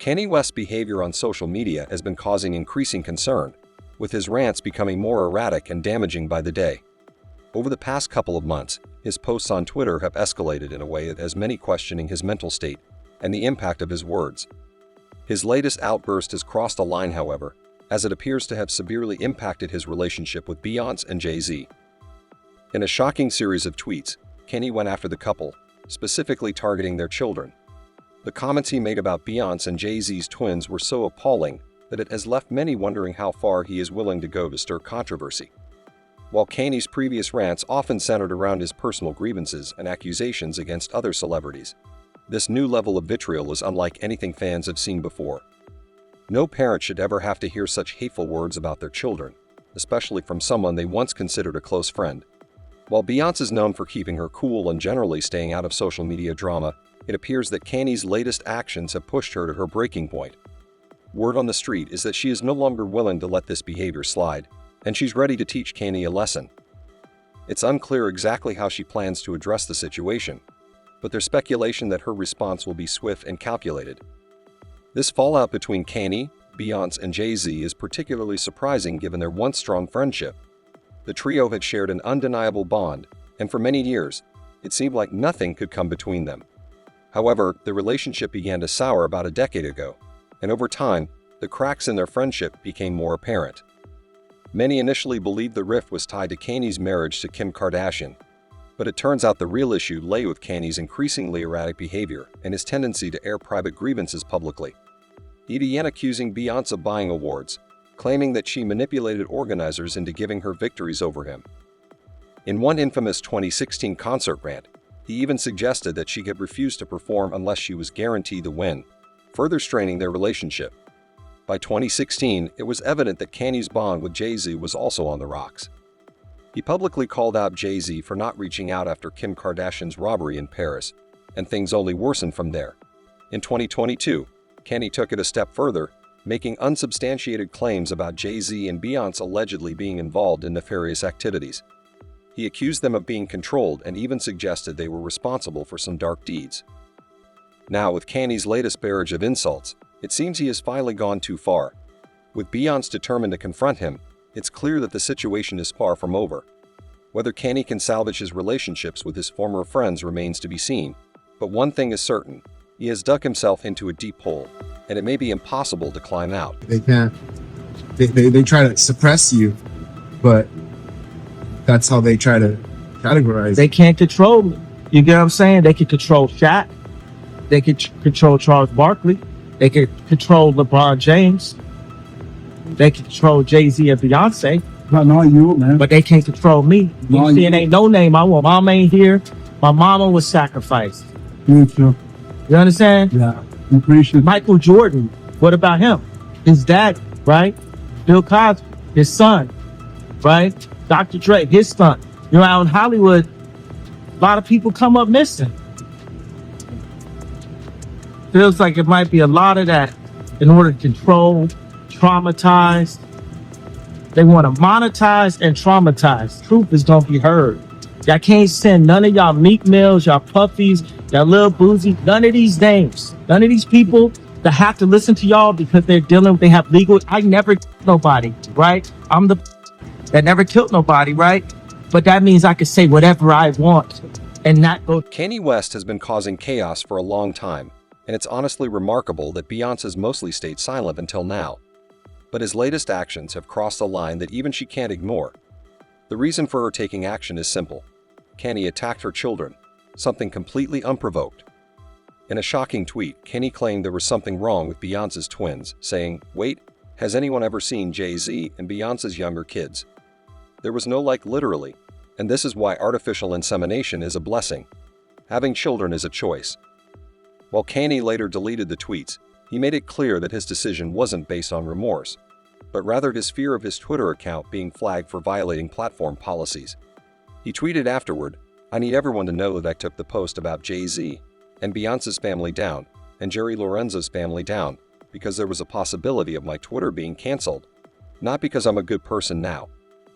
Kanye West's behavior on social media has been causing increasing concern, with his rants becoming more erratic and damaging by the day. Over the past couple of months, his posts on Twitter have escalated in a way that has many questioning his mental state and the impact of his words. His latest outburst has crossed a line, however, as it appears to have severely impacted his relationship with Beyoncé and Jay Z. In a shocking series of tweets, Kanye went after the couple, specifically targeting their children. The comments he made about Beyoncé and Jay Z's twins were so appalling that it has left many wondering how far he is willing to go to stir controversy. While Kanye's previous rants often centered around his personal grievances and accusations against other celebrities, this new level of vitriol is unlike anything fans have seen before. No parent should ever have to hear such hateful words about their children, especially from someone they once considered a close friend. While Beyoncé is known for keeping her cool and generally staying out of social media drama, it appears that Kanye's latest actions have pushed her to her breaking point. Word on the street is that she is no longer willing to let this behavior slide, and she's ready to teach Kanye a lesson. It's unclear exactly how she plans to address the situation, but there's speculation that her response will be swift and calculated. This fallout between Kanye, Beyoncé, and Jay Z is particularly surprising given their once strong friendship. The trio had shared an undeniable bond, and for many years, it seemed like nothing could come between them. However, the relationship began to sour about a decade ago, and over time, the cracks in their friendship became more apparent. Many initially believed the rift was tied to Kanye's marriage to Kim Kardashian, but it turns out the real issue lay with Kanye's increasingly erratic behavior and his tendency to air private grievances publicly. He began accusing Beyoncé of buying awards, claiming that she manipulated organizers into giving her victories over him. In one infamous 2016 concert rant, he even suggested that she could refuse to perform unless she was guaranteed the win, further straining their relationship. By 2016, it was evident that Kanye's bond with Jay Z was also on the rocks. He publicly called out Jay Z for not reaching out after Kim Kardashian's robbery in Paris, and things only worsened from there. In 2022, Kanye took it a step further, making unsubstantiated claims about Jay Z and Beyoncé allegedly being involved in nefarious activities. He accused them of being controlled and even suggested they were responsible for some dark deeds. Now, with Kanye's latest barrage of insults, it seems he has finally gone too far. With Beyoncé determined to confront him, it's clear that the situation is far from over. Whether Kanye can salvage his relationships with his former friends remains to be seen, but one thing is certain: he has dug himself into a deep hole, and it may be impossible to climb out. They can't. They try to suppress you, but that's how they try to categorize. They can't control me. You get what I'm saying? They can control Shaq. They can control Charles Barkley. They can control LeBron James. They can control Jay Z and Beyonce. But not you, man. But they can't control me. Not You see, it you. ain't no name I want. Mama ain't here. My mama was sacrificed. Me too. You understand? Yeah. I'm pretty sure. Michael Jordan, what about him? His dad, right? Bill Cosby, his son, right? Dr. Dre, his son. You know, out in Hollywood, a lot of people come up missing. Feels like it might be a lot of that in order to control, traumatize. They want to monetize and traumatize. Truth is going to be heard. Y'all can't send none of y'all Meek Mills, y'all Puffies, y'all Lil Boozy, none of these names, none of these people that have to listen to y'all because they have legal. I never killed nobody, right? I'm the that never killed nobody, right? But that means I can say whatever I want and not go. Kanye West has been causing chaos for a long time, and it's honestly remarkable that Beyoncé has mostly stayed silent until now. But his latest actions have crossed a line that even she can't ignore. The reason for her taking action is simple. Kanye attacked her children, something completely unprovoked. In a shocking tweet, Kanye claimed there was something wrong with Beyoncé's twins, saying, "Wait, has anyone ever seen Jay Z and Beyoncé's younger kids?" There was no like literally, and this is why artificial insemination is a blessing. Having children is a choice. While Kanye later deleted the tweets, he made it clear that his decision wasn't based on remorse, but rather his fear of his Twitter account being flagged for violating platform policies. He tweeted afterward, "I need everyone to know that I took the post about Jay Z and Beyoncé's family down and Jerry Lorenzo's family down because there was a possibility of my Twitter being canceled, not because I'm a good person now.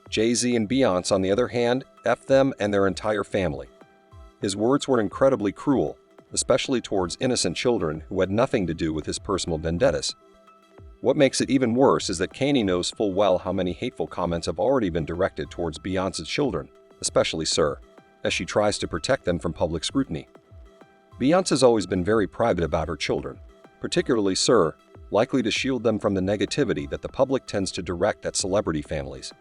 Jay Z and Beyoncé, on the other hand, F them and their entire family." His words were incredibly cruel, especially towards innocent children who had nothing to do with his personal vendettas. What makes it even worse is that Kanye knows full well how many hateful comments have already been directed towards Beyoncé's children, especially Sir, as she tries to protect them from public scrutiny. Beyoncé's always been very private about her children, particularly Sir, likely to shield them from the negativity that the public tends to direct at celebrity families.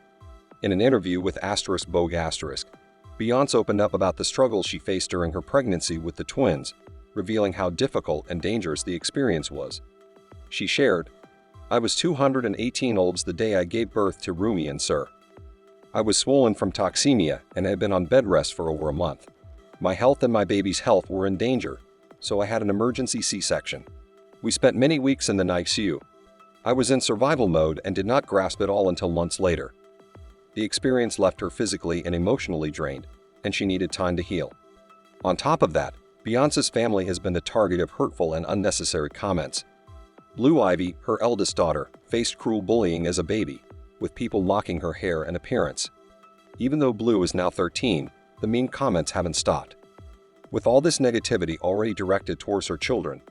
In an interview with *Vogue*, Beyoncé opened up about the struggles she faced during her pregnancy with the twins, revealing how difficult and dangerous the experience was. She shared, "I was 218 olds the day I gave birth to Rumi and Sir. I was swollen from toxemia and had been on bed rest for over a month. My health and my baby's health were in danger, so I had an emergency C-section. We spent many weeks in the NICU. I was in survival mode and did not grasp it all until months later. The experience left her physically and emotionally drained, and she needed time to heal." On top of that, Beyoncé's family has been the target of hurtful and unnecessary comments. Blue Ivy, her eldest daughter, faced cruel bullying as a baby, with people mocking her hair and appearance. Even though Blue is now 13, the mean comments haven't stopped. With all this negativity already directed towards her children,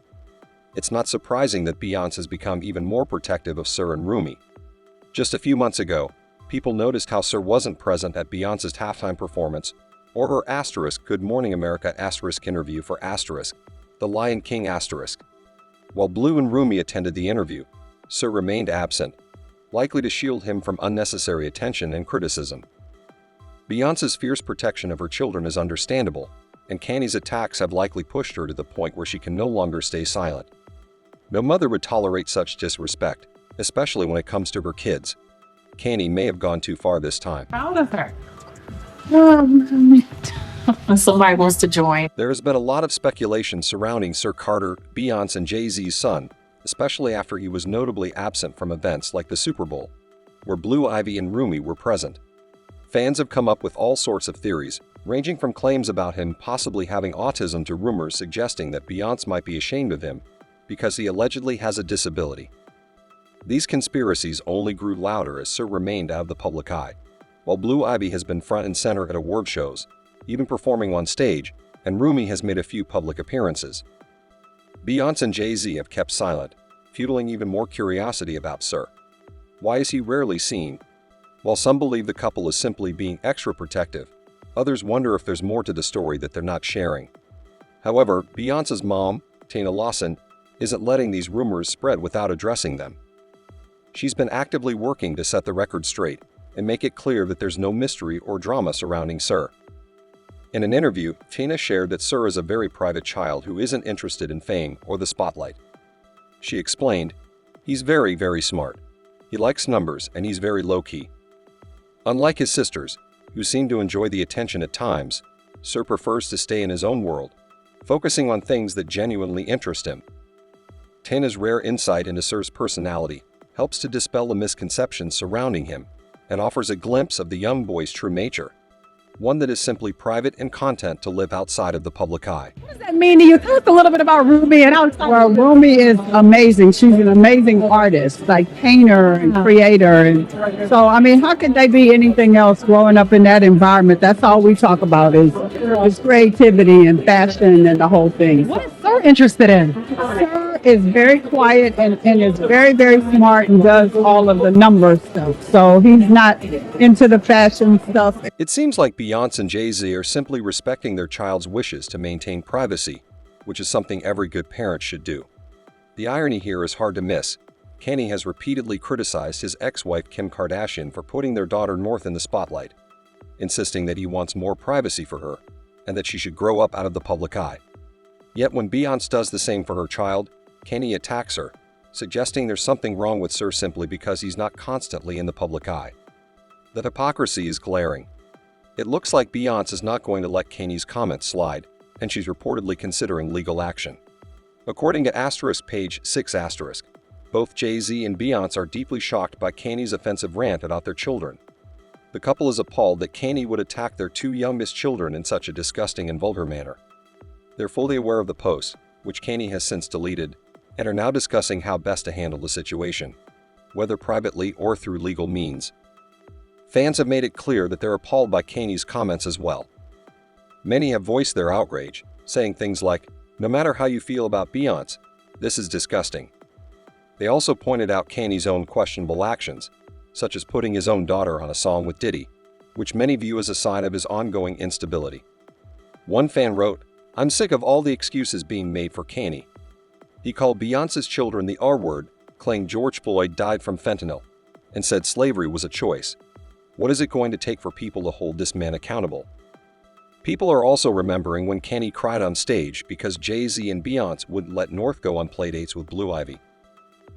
it's not surprising that Beyoncé has become even more protective of Sir and Rumi. Just a few months ago, people noticed how Sir wasn't present at Beyoncé's halftime performance or her Good Morning America interview for The Lion King . While Blue and Rumi attended the interview, Sir remained absent, likely to shield him from unnecessary attention and criticism. Beyoncé's fierce protection of her children is understandable, and Kanye's attacks have likely pushed her to the point where she can no longer stay silent. No mother would tolerate such disrespect, especially when it comes to her kids. Kanye may have gone too far this time. Proud of her. Somebody wants to join. There has been a lot of speculation surrounding Sir Carter, Beyoncé and Jay Z's son, especially after he was notably absent from events like the Super Bowl, where Blue Ivy and Rumi were present. Fans have come up with all sorts of theories, ranging from claims about him possibly having autism to rumors suggesting that Beyoncé might be ashamed of him because he allegedly has a disability. These conspiracies only grew louder as Sir remained out of the public eye, while Blue Ivy has been front and center at award shows, even performing on stage, and Rumi has made a few public appearances. Beyoncé and Jay Z have kept silent, fueling even more curiosity about Sir. Why is he rarely seen? While some believe the couple is simply being extra protective, others wonder if there's more to the story that they're not sharing. However, Beyoncé's mom, Tina Lawson, isn't letting these rumors spread without addressing them. She's been actively working to set the record straight and make it clear that there's no mystery or drama surrounding Sir. In an interview, Tina shared that Sir is a very private child who isn't interested in fame or the spotlight. She explained, "He's very, very smart. He likes numbers and he's very low-key. Unlike his sisters, who seem to enjoy the attention at times, Sir prefers to stay in his own world, focusing on things that genuinely interest him." Tina's rare insight into Sir's personality helps to dispel the misconceptions surrounding him and offers a glimpse of the young boy's true nature, one that is simply private and content to live outside of the public eye. What does that mean to you? Tell us a little bit about Rumi and outside. Well, Rumi is amazing. She's an amazing artist, like painter and creator. And so, I mean, how could they be anything else growing up in that environment? That's all we talk about is creativity and fashion and the whole thing. What is Sir interested in? Sir is very quiet and is very, very smart and does all of the number stuff. So he's not into the fashion stuff. It seems like Beyoncé and Jay Z are simply respecting their child's wishes to maintain privacy, which is something every good parent should do. The irony here is hard to miss. Kanye has repeatedly criticized his ex-wife Kim Kardashian for putting their daughter North in the spotlight, insisting that he wants more privacy for her and that she should grow up out of the public eye. Yet when Beyoncé does the same for her child, Kanye attacks her, suggesting there's something wrong with Sir simply because he's not constantly in the public eye. The hypocrisy is glaring. It looks like Beyoncé is not going to let Kanye's comments slide, and she's reportedly considering legal action. According to page 6 both Jay Z and Beyoncé are deeply shocked by Kanye's offensive rant about their children. The couple is appalled that Kanye would attack their two youngest children in such a disgusting and vulgar manner. They're fully aware of the post, which Kanye has since deleted, and are now discussing how best to handle the situation, whether privately or through legal means. Fans have made it clear that they're appalled by Kanye's comments as well. Many have voiced their outrage, saying things like, No matter how you feel about Beyoncé, this is disgusting. They also pointed out Kanye's own questionable actions, such as putting his own daughter on a song with Diddy, which many view as a sign of his ongoing instability. One fan wrote, "I'm sick of all the excuses being made for Kanye." He called Beyoncé's children the R-word, claimed George Floyd died from fentanyl, and said slavery was a choice. What is it going to take for people to hold this man accountable? People are also remembering when Kanye cried on stage because Jay Z and Beyoncé wouldn't let North go on playdates with Blue Ivy.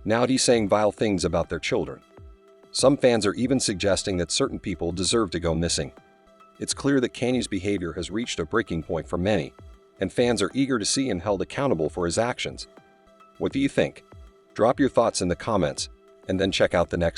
Now he's saying vile things about their children. Some fans are even suggesting that certain people deserve to go missing. It's clear that Kanye's behavior has reached a breaking point for many, and fans are eager to see him held accountable for his actions. What do you think? Drop your thoughts in the comments, and then check out the next